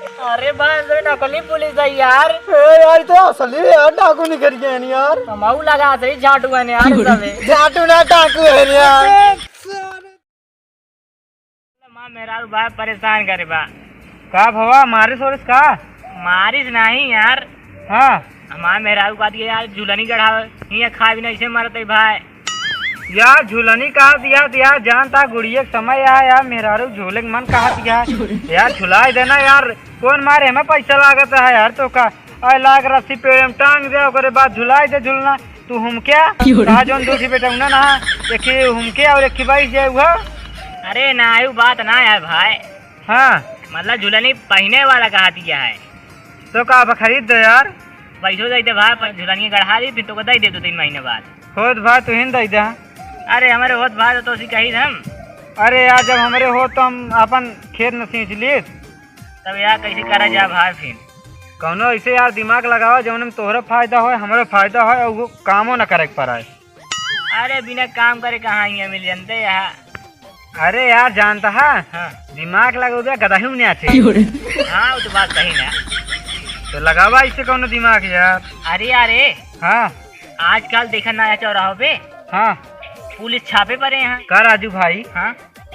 अरे बस नकली पुलिस है यार। यार तो असली यार डाकू नहीं कर गए यार। कमाऊ लगा सही झाटू है यार सबे। झाटू ना डाकू है यार। मां मेरा भाई परेशान करे बा। का भवा मारिस और का मारिस नहीं यार। हाँ हमारा मेरा का दिया यार झूलनी चढ़ावे ये खा भी नहीं से मरते भाई। यार झूलनी कहा दिया यार जानता गुड़िया समय यार मेहरारू झूले मन कहा दिया यार झुला देना यार। कौन मारे हमें पैसा लागत है यार तो का लाग रस्सी पेड़ में टांग दे ओकरे बाद झुलाई दे झूलना तू हम क्या कहा जोन दूसरी बेटा उन्ना ना एक हम क्या और एक बाई जाए हुआ। अरे ना आयु बात ना है भाई। हाँ मतलब झूलनी पहने वाला कहा दिया है तो का खरीद दे यार। पैसों दे दे भाई झूलनी गढ़ा दी फिर तो दे दे 2-3 महीने बाद। होत भाई तू हिंद दे दे। अरे हमारे होत भाई तो उसी कही हम। अरे यार जब हमारे हो तो हम अपन खेत न सींच लिए तब यार कैसे करा जा भाई फिर कौनो ऐसे यार दिमाग लगाओ जौन में तोहरा फायदा हो हमारा फायदा हो और वो कामो न करे पड़ा है। अरे बिना काम करे कहाँ ये मिल जानते यहाँ। अरे यार जानता है हाँ दिमाग लगा दिया गदाही में आते। हाँ वो तो बात सही ना। तो लगावा इससे कौनो दिमाग यार। अरे अरे हाँ आजकल देखा ना चौराहों पे हाँ पुलिस छापे पड़े यहाँ। का राजू भाई हाँ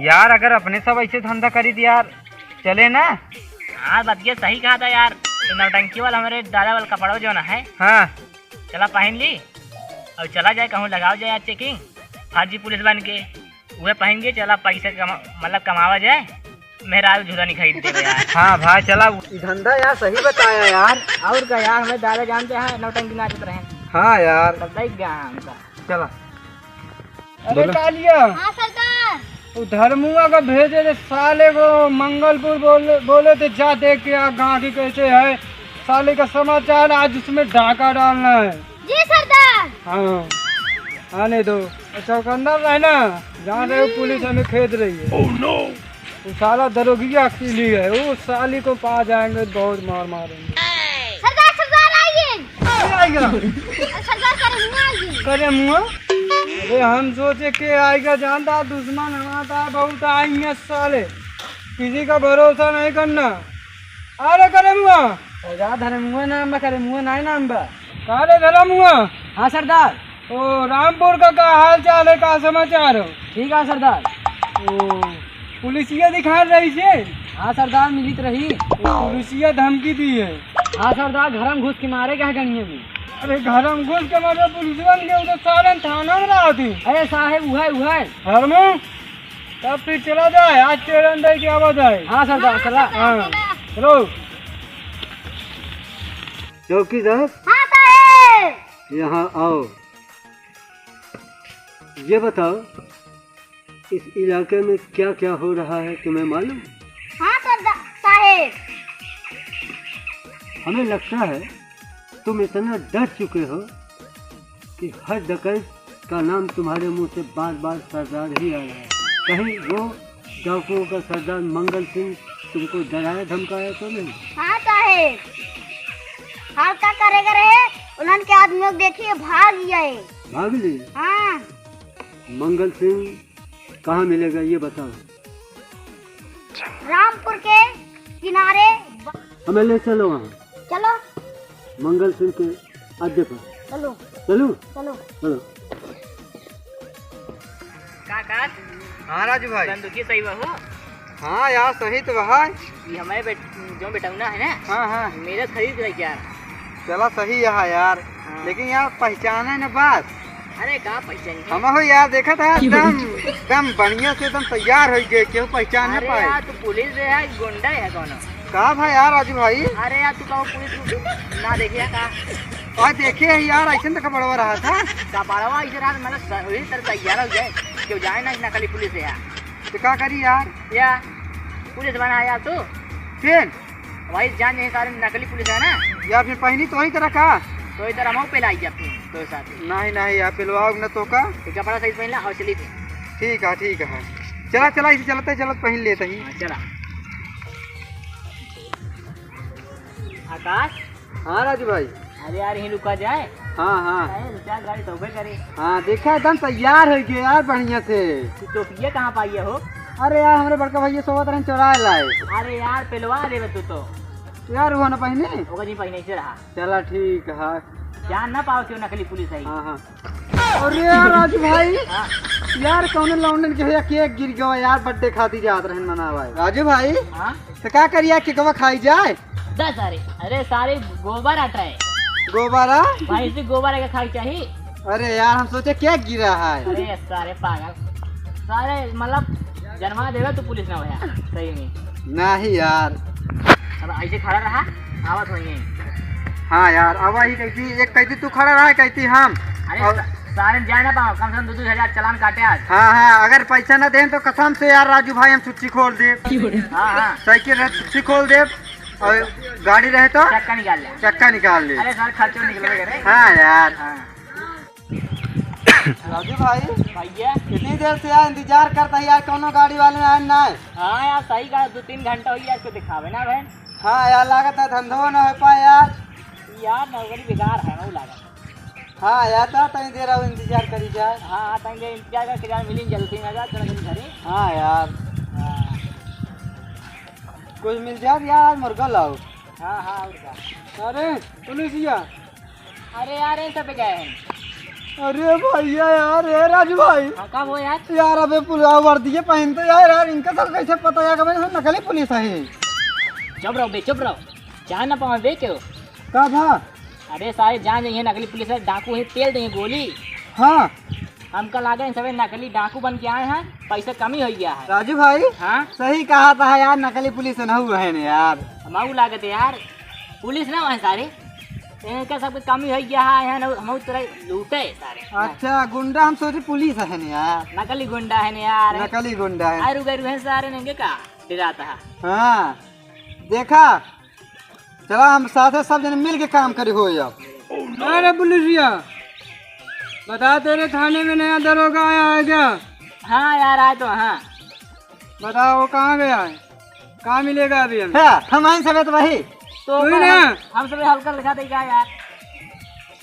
यार अगर अपने सब ऐसे धंधा करी दिया यार चले ना। हाँ बात ये सही कहा था यार। तो नौटंकी वाला हमारे दादा वाला कपड़ा जो ना है हाँ चला पहन ली और चला जाए कहूँ लगाओ जाए यार चेकिंग फर्जी पुलिस बन के वह पहन के चला पैसे मतलब कमावा जाए मेरा झूलनी खरीद दे यार। हाँ भाई चला धंधा यार सही बताया यार। और क्या यार हमें दादा जानते हैं नौटंकी नाचते रहे। हाँ यार चला। अरे कालिया हाँ सरदार। वो धर्मुआ का भेजे थे साले को मंगलपुर बोले थे जा देख के यहाँ गाँव की कैसे है साले का समाचार आज उसमें डाका डालना है। जी सरदार। हाँ आने दो चौकंदर है ना जहाँ रहे पुलिस हमें खेद रही है। oh, no. वो साला दरोगिया अकेली है वो साली को पा जाएंगे बहुत मार मारेंगे। सरदार सरदार आइए। आएगा सरदार करे मुँह। अरे हम सोचे के आएगा जानता दुश्मन हमारा बहुत आएंगे साले किसी का भरोसा नहीं करना। अरे करे मुँह धरे मुँह नाम करे मुँह नहीं नाम बा कारे धरा मुँह। हाँ सरदार। ओ रामपुर का हाल चाल है का समाचार हो। ठीक है सरदार। ओ पुलिसिया दिखा रही से। हाँ सरदार मिलित रही। पुलिसिया धमकी दी है। हाँ सरदार घर में घुस के मारे क्या गणिये में। अरे घर में घुस के मारे पुलिस बन गए उधर सारे थाना में रहा थी। अरे साहेब उहाय घर में तब फिर चला जाए आज तेरे अंदर की आवाज आए। हाँ सरदार चला। हाँ चलो चौकीदार। हाँ साहेब। यहाँ आओ ये बताओ इस इलाके में क्या क्या हो रहा है तुम्हें मालूम। हाँ सरदार साहेब। हमें लगता है तुम इतना डर चुके हो कि हर डकैत का नाम तुम्हारे मुंह से बार बार सरदार ही आ रहा है। कहीं वो डाकुओं का सरदार मंगल सिंह तुमको डराया धमकाया तो नहीं। हाँ साहेब। हाल का करेगा रहे उन्होंने के आदमियों को देखिए भाग गए। भाग लिए। हाँ मंगल सिंह कहाँ मिलेगा ये बताओ। रामपुर के किनारे। हमें ले चलो वहाँ चलो मंगल सिंह के अड्डे पर। चलो चलो चलो चलो। काका हाँ राजू भाई बंदूकी सही बहू। हाँ यार सही तो भाई ये हमारे जो बेटौना है ना। हाँ हाँ मेरा खरीद रही यार। चला सही यहाँ यार। हाँ। लेकिन यार पहचान है ना बात। अरे कहाँ पहचान हम हो यार देखा था एकदम बढ़िया से एकदम तैयार हो गए क्यों पहचान न पाए। यार तू पुलिस है गुंडा है कौन। कहा भाई यार राजू भाई। अरे यार तू कहो पुलिस ना देखे का। और देखे यार ऐसे तो कपड़वा रहा था कपड़वा ऐसे रहा मतलब वही तरह तैयार हो जाए क्यों जाए ना नकली पुलिस है यार। तो क्या करी यार या पुलिस बना यार तू फिर वही जान यही सारे नकली पुलिस है ना। या फिर पहनी तो ही तरह का तो इधर हम पे लाई जा तो साथ नहीं नहीं यार पिलवाओ न तो का कपड़ा सही पहन ला और चली थी। ठीक है चला चला इसे चलते चलते पहन लेते ही। चला आकाश। हाँ राजू भाई। अरे यार यहीं रुका जाए। हाँ गाड़ी तो करे। हाँ देखा एकदम तैयार हो गए यार बढ़िया से। तो ये कहाँ पाई हो। अरे यार हमारे बड़का भैया सोवत रहे चौराहे लाए। अरे यार पिलवा दे तू तो यार वो ना पहने ओकर जी पहिने से रहा चला ठीक है। जान ना पाओ क्यों नकली पुलिस आई। हाँ हाँ। अरे यार राजू भाई हाँ यार कौन लौंडन के भैया केक गिर गया यार, बर्थडे खाती जात रहन मनावा। राजू भाई हाँ तो क्या करिए केकवा खाई जाए? दस सारे अरे सारे गोबर आता है गोबारा भाई से गोबर आके खाई चाहिए। अरे यार हम सोचे केक गिरा है। अरे सारे पागल सारे मतलब जन्मा देगा तो पुलिस ना हो यार सही में। नहीं यार। अब ऐसे खड़ा रहा आवत होंगे। हाँ यार अब वही कहती एक कहती तू खड़ा रहा कहती हम। अरे और- सारे जाए ना पाओ कम से कम 2-2 हजार चालान काटे आज। हाँ हाँ अगर पैसा न दें तो कसम से यार राजू भाई हम छुट्टी खोल दे। हाँ हाँ साइकिल रहे छुट्टी खोल दे और गाड़ी रहे तो चक्का निकाल ले। चक्का निकाल ले। अरे सारे खर्चों निकल गए। हाँ यार। हाँ राजू भाई भैया कितनी देर से यार इंतजार करता है यार, कोनो गाड़ी वाले आए ना है। हाँ यार सही कहा 2-3 घंटा हो गया इसको दिखावे ना बहन। हाँ यार लागत है धंधो न हो पाए यार। यार नौकरी बेकार है ना लागत। हाँ यार तो तनी देर अब इंतजार करी जाए। हाँ तंगे इंतजार कर किराया मिली जल्दी में जा चल जल्दी घरे। हाँ यार हाँ कुछ मिल जाए यार मुर्गा लाओ। हाँ हाँ और क्या। अरे पुलिसिया अरे यार इन सब पे गए हैं। अरे भैया यार ये राजू भाई हाँ कब हो यार। यार अबे वर्दी पहनते यार इनका सब कैसे पता यार कि नकली पुलिस है। चुप रहो बे चुप रहो जान ना पाओ बेचो। कब हाँ? अरे सारे जान जाइए नकली पुलिस है डाकू है तेल देंगे गोली। हाँ हम कल आ गए सब नकली डाकू बन के आए हैं पैसा कमी हो गया है। राजू भाई हाँ सही कहा था यार नकली पुलिस न हुआ है ना यार। हमाऊ लागत है यार पुलिस ना वहाँ सारे इनका सब कमी हो गया है यहाँ हम तरह लूटे सारे। अच्छा गुंडा हम सोचे पुलिस है ना यार। नकली गुंडा है ना यार। नकली गुंडा है। आरू गैरू है सारे नेंगे का डराता है। हाँ देखा चला हम साथ सब जने मिल के काम करे हो जाओ। अरे पुलिसिया बता तेरे थाने में नया दरोगा आया है क्या? हाँ यार आए तो हाँ बताओ वो कहाँ गया है? कहाँ मिलेगा अभी हम आए सब तो वही तो हम सब हल्का लिखा दे क्या यार।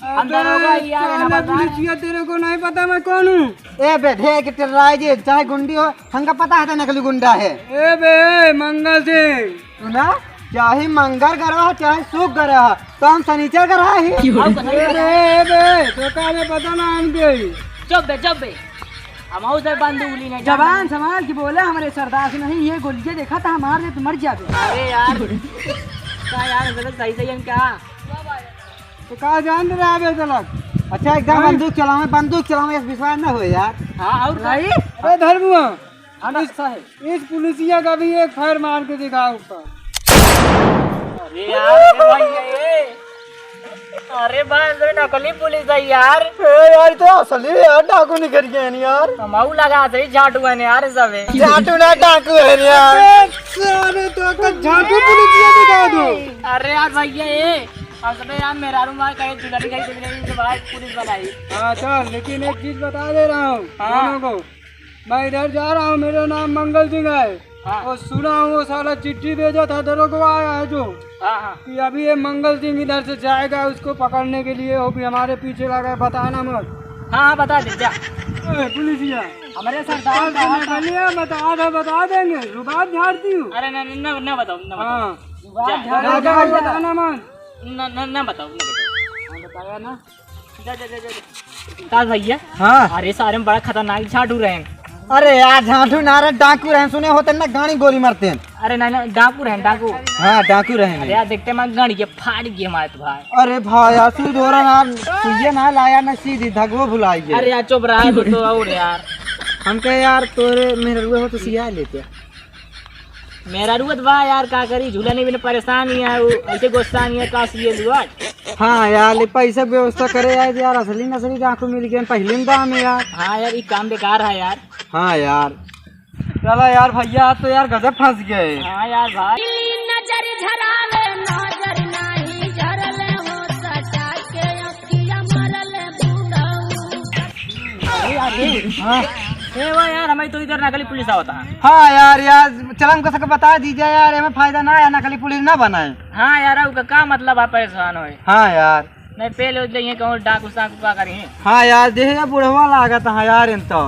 हम दरोगा ही यार है ना पुलिसिया तेरे को नहीं पता मैं कौन हूँ? ए बे ढेक टेराई जी चाहे गुंडी हो हमका पता है नकली गुंडा है। ए बे मंगल सिंह सुना चाहे मंगल गरहा चाहे सुख गरहा तो हम शनिचर गरहा ही। तो काहे पता ना हमके। चुप बे हम से बंदूक ली नहीं जवान संभाल के बोले हमारे सरदार से नहीं ये गोलियां देखा था हमारे लिए तो मर जाते। अरे यार क्या यार गलत सही सही हम क्या तो कहा जान रहा है तलक। अच्छा एकदम बंदूक चलावे विश्वास न हो यार। हाँ और नहीं अरे धर्मुआ इस पुलिसिया का भी एक फायर मार के दिखाओ ऊपर। अरे यार अरे बस नकली पुलिस है यार। यार तो असली यार डाकू निकल गए नहीं यार। माऊ लगा सही झाटू है यार सब झाटू ना डाकू है यार। सारे तो का झाटू पुलिसिया दिखा दो। अरे यार भैया ये हम सब यार मेरा रूम में कहीं दुल्हन कहीं भाई पुलिस बनाई। हाँ चल लेकिन एक चीज बता दे रहा हूँ दोनों को मैं इधर जा रहा हूँ मेरा नाम मंगल सिंह है। हाँ। और सुना हूँ वो साला चिट्ठी भेजा था दरोगा आया है जो हाँ कि अभी ये मंगल सिंह इधर से जाएगा उसको पकड़ने के लिए वो भी हमारे पीछे लगा है बताना मत। हाँ बता दे जा पुलिसिया हमारे सरदार बता देंगे जुबान झाड़ती हूँ। अरे न बताओ न बताओ हाँ जा, बताना मत। न बताओ बताया ना जा भैया। हाँ अरे सारे में बड़ा खतरनाक झाटू रहे हैं। अरे यार झांटू नारे डाकू रहे सुने होते ना गाड़ी गोली मारते हैं। अरे ना डाकू रहे डाकू। हाँ डाकू रहे अरे यार देखते मैं गाड़ी के फाड़ गई हमारे तो भाई। अरे भाई यार तू दोरा ना सुइया ना लाया ना सीधी धगवो भुलाई गए। अरे यार चुप रहा है तो और यार हम कहे यार तोरे मेरे रुए हो तो सिया लेते। मेरा रुआत बा यार का करी झूला नहीं बिना परेशान ही है वो ऐसे गुस्सा नहीं है का सीए रुआत। हाँ यार ले पैसा व्यवस्था करे यार असली नसली डाकू मिल गए पहले दाम है यार। हाँ यार ये काम बेकार है यार। हाँ यार चला यार भैया तो यार गजब फंस गए। हाँ यार भाई नजर झरावे नजर नहीं झरले हो सटा के अखियां मरले बुढ़ऊ। अरे यार हाँ ए वो यार हमें तो इधर नकली पुलिस होता है। हाँ यार चल हमको सबको बता दीजिए यार हमें फायदा ना है नकली पुलिस ना बनाए। हाँ यार उसका क्या मतलब है परेशान हो हाँ यार नहीं पहले कहूँ डाकू साकू का करी। हाँ यार देख बुढ़वा लागत है यार इन तो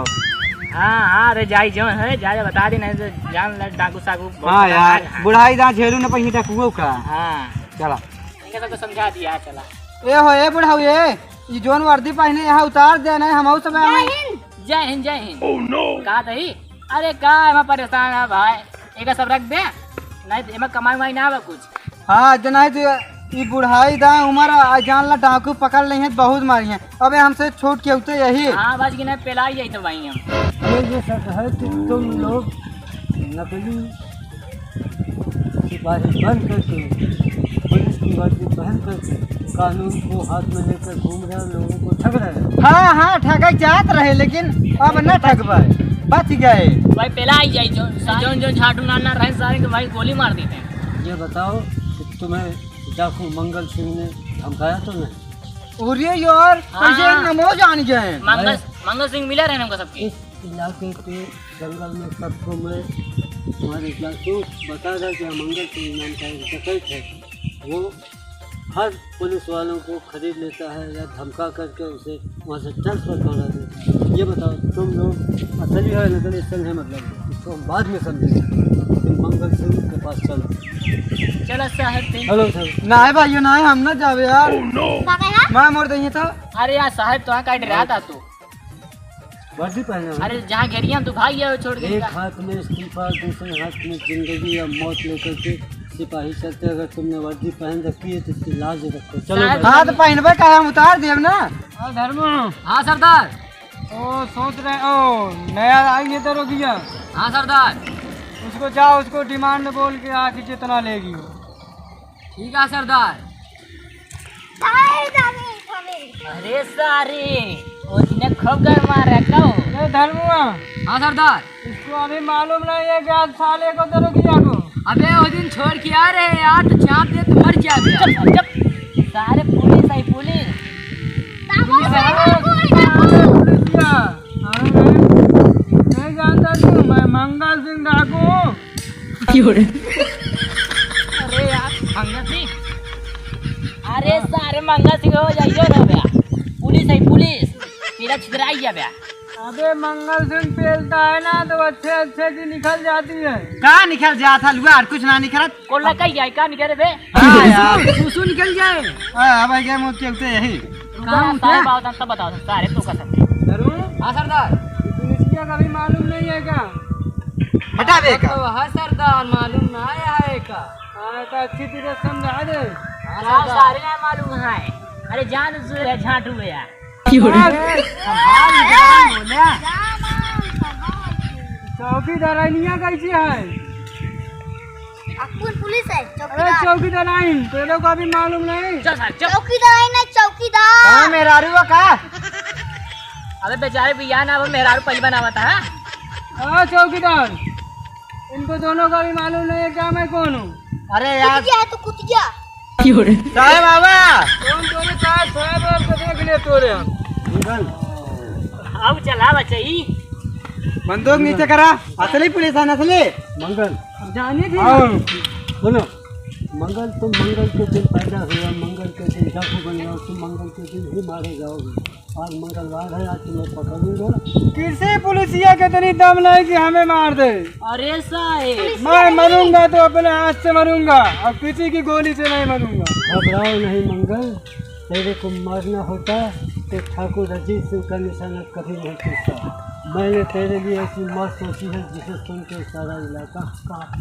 हाँ हाँ अरे जाई जो है जा बता दी नहीं तो जान लग डाकू साकू हाँ यार बुढ़ाई दा झेलू न पहिनी डाकुओ का। हाँ चला इनका सबको समझा दिया चला। ए बुढ़ाऊ ये जोन वर्दी पहने यहाँ उतार दे नहीं हम सब जय हिंद जय हिंद। कहा थी अरे का एमा परेशान है भाई एक सब रख दे नहीं तो एमा कमाई उमाई ना आवा कुछ। हाँ जना ये बुढ़ाई दा उम्र जान ला डाकू पकड़ ली है बहुत मारी है अबे हमसे छूट के उते यही। हाँ बस की नहीं पेलाई जाई तो भाई हम ये सच है कि तुम लोग नकली सिपाही बन करके पुलिस की वर्दी पहन करके कानून को हाथ में लेकर घूम रहे लोगों को ठग रहे। हाँ हाँ ठग जात रहे लेकिन अब न ठग पाए बच गए भाई पेलाई जाई जो झाटू नाना रहे सारे के भाई गोली मार देते। ये बताओ कि तुम्हें डाकू मंगल सिंह ने धमकाया तो नहीं? उरिये यार कैसे नमो जान गए। मंगल सिंह मिले रहे हमको सबके इस इलाके के जंगल में सबको मैं तुम्हारे जासूस बता था कि मंगल सिंह नाम का एक डकैत है वो हर पुलिस वालों को खरीद लेता है या धमका करके उसे वहाँ से ट्रांसफर करवा देता है। ये बताओ तुम लोग असली है नकली असल है मतलब इसको हम बाद में समझेंगे। तुम मंगल सिंह के पास चलो। चलो साहब हेलो सर ना है भाइयों ना है हम ना जावे यार मैं मोड़ दही था। अरे यार साहब तो का डरा था तू वर्दी पहने। अरे जहाँ घेरिया हम तो भाग गया छोड़ के। एक हाथ में इस्तीफा दूसरे हाथ में जिंदगी या मौत लेकर के सिपाही चलते अगर तुमने वर्दी पहन रखी है तो इसकी लाज रखो। चलो हाँ तो पहनबे का हम उतार देव ना। धर्म हाँ सरदार ओ सोच रहे ओ नया आएंगे तो रोकिया। हाँ सरदार उसको जाओ उसको डिमांड बोल के आके कितना लेगी। ठीक है सरदार। अरे सारे उसने खूब घर मारा कहो धर्मुआ। हाँ सरदार इसको अभी मालूम नहीं है कि आज साले को तो रोकिया को। अबे वो दिन छोड़ के आ रहे हैं यार तो चाप दे तो मर जाए। जब सारे पुलिस आई पुलिस नहीं जानता तू मैं मंगल सिंह डाकू। अरे यार मंगल सिंह अरे सारे मंगल सिंह हो जाइयो ना भैया पुलिस आई पुलिस तेरा छितराई जा भैया। अबे मंगल सिंह पेलता है ना तो अच्छे अच्छे की निकल जाती है। कहाँ निकल जाता लुआ कुछ ना निकल कोला कहीं जाए का निकले बे। हाँ यार सुसु निकल जाए। अब आई गए मुझ के यही सारे बात तब बताओ सारे तो कर सकते। हाँ सरदार पुलिसिया का भी मालूम नहीं है क्या? हटा दे का। हाँ सरदार मालूम ना है का। हाँ तो अच्छी तरह समझा दे। सारे ना मालूम है। अरे जान झाटू गया चौकीदारानिया कैसी है? पुलिस है अरे चौकीदाराइन तेरे को अभी मालूम नहीं। चौकीदार नहीं चौकीदार। हाँ मेहरारू का। अबे बेचारे भैया ना वो मेहरारू पहली बनावा था। हाँ चौकीदार इनको दोनों का भी मालूम नहीं है क्या मैं कौन हूँ। अरे यार कुतिया है तो कुतिया। साहब बाबा कौन तोरे साहब को देख ले तोरे अब चला बच्ची बंदूक नीचे करा। असली पुलिस है असली मंगल जानिए थी। सुनो मंगल तुम मंगल के दिन पैदा हुआ मंगल के दिन डाकू बन जाओ तुम मंगल के दिन ही मारे जाओगे। आज मंगलवार है आज तुम्हें पकड़ूंगा। किसी पुलिसिया के इतनी दम नहीं कि हमें मार दे। अरे साहब मैं मरूंगा तो अपने हाथ से मरूंगा और किसी की गोली से नहीं मरूंगा। घबराओ नहीं मंगल तेरे को मारना होता तो ठाकुर रजीत सिंह का निशाना कभी नहीं टूटता। मैंने तेरे लिए ऐसी मौत सोची है जिसे सुन के सारा इलाका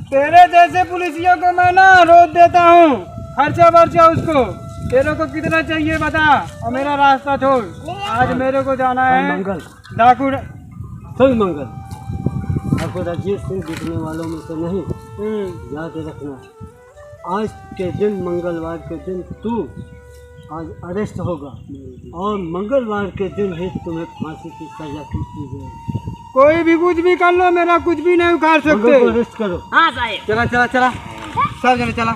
तेरे जैसे पुलिसियों को मैं ना रोक देता हूँ। खर्चा वर्चा उसको तेरे को कितना चाहिए बता और मेरा रास्ता छोड़। आज मेरे को जाना है मंगल डाकू सुन मंगल ठाकुर रजीत सिंह दिखने वालों में से नहीं। याद रखना आज के दिन मंगलवार के दिन तू आज अरेस्ट होगा और मंगलवार के दिन ही तुम्हें फांसी की सजा की जाएगी। कोई भी कुछ भी कर लो मेरा कुछ भी नहीं उखाड़ सकते। अरेस्ट करो। हाँ साहब चला चला चला सब जने चला।